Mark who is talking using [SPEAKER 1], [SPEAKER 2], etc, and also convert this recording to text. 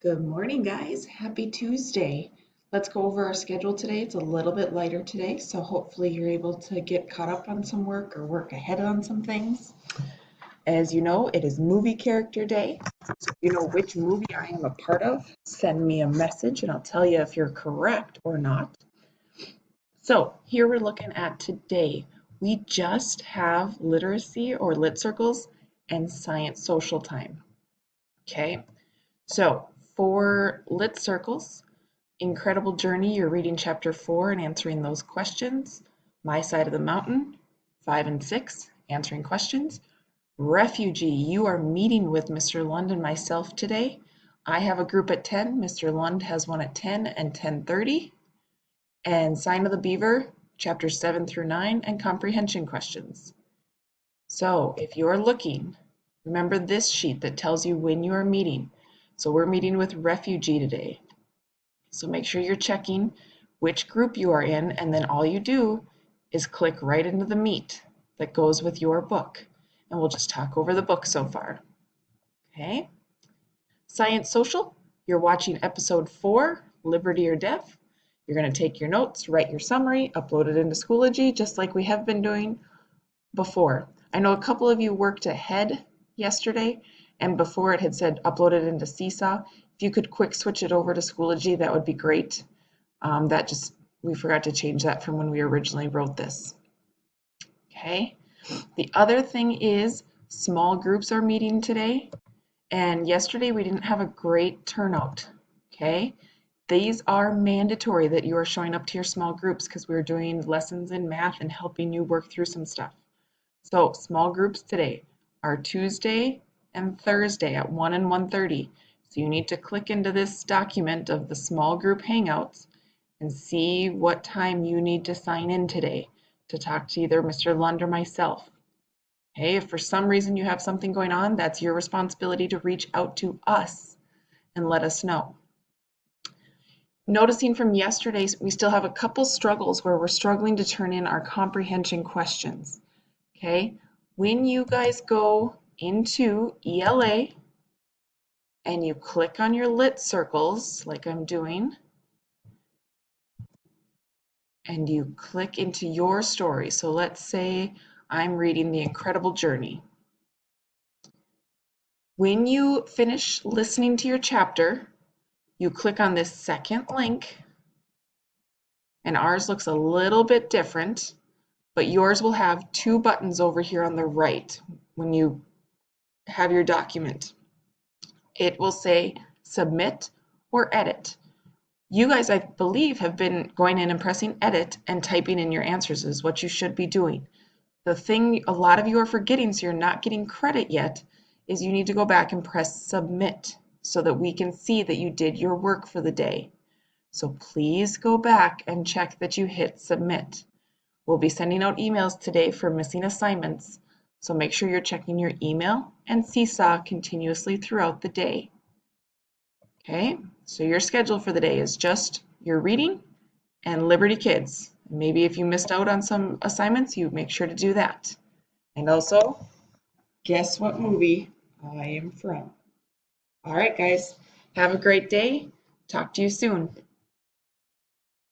[SPEAKER 1] Good morning, guys. Happy Tuesday. Let's go over our schedule today. It's a little bit lighter today, so hopefully you're able to get caught up on some work or work ahead on some things. As you know, it is Movie Character Day. So if you know which movie I am a part of, send me a message and I'll tell you if you're correct or not. So here we're looking at today. We just have literacy or lit circles and science social time. Okay, so for lit circles, Incredible Journey, you're reading chapter 4 and answering those questions. My Side of the Mountain, 5 and 6, answering questions. Refugee, you are meeting with Mr. Lund and myself today. I have a group at 10. Mr. Lund has one at 10 and 10:30. And Sign of the Beaver, chapters 7 through 9, and comprehension questions. So if you're looking, remember this sheet that tells you when you are meeting. So we're meeting with Refugee today. So make sure you're checking which group you are in, and then all you do is click right into the meat that goes with your book. And we'll just talk over the book so far. Okay? Science Social, you're watching episode 4, Liberty or Death. You're going to take your notes, write your summary, upload it into Schoology, just like we have been doing before. I know a couple of you worked ahead yesterday, and before it had said upload it into Seesaw. If you could quick switch it over to Schoology, that would be great. We forgot to change that from when we originally wrote this. Okay. The other thing is small groups are meeting today, and yesterday we didn't have a great turnout. Okay. These are mandatory that you are showing up to your small groups because we're doing lessons in math and helping you work through some stuff. So small groups today are Tuesday and Thursday at 1 and 1:30. So you need to click into this document of the small group hangouts and see what time you need to sign in today to talk to either Mr. Lund or myself. Okay, if for some reason you have something going on, that's your responsibility to reach out to us and let us know. Noticing from yesterday, we still have a couple struggles where we're struggling to turn in our comprehension questions. Okay, when you guys go into ELA and you click on your lit circles, like I'm doing, and you click into your story. So let's say I'm reading The Incredible Journey. When you finish listening to your chapter, you click on this second link, and ours looks a little bit different, but yours will have two buttons over here on the right when you have your document. It will say submit or edit. You guys, I believe, have been going in and pressing edit and typing in your answers is what you should be doing. The thing a lot of you are forgetting, so you're not getting credit yet, is you need to go back and press submit so that we can see that you did your work for the day. So please go back and check that you hit submit. We'll be sending out emails today for missing assignments, so make sure you're checking your email and Seesaw continuously throughout the day. Okay, so your schedule for the day is just your reading and Liberty Kids. Maybe if you missed out on some assignments, you make sure to do that. And also, guess what movie I am from. All right, guys, have a great day. Talk to you soon.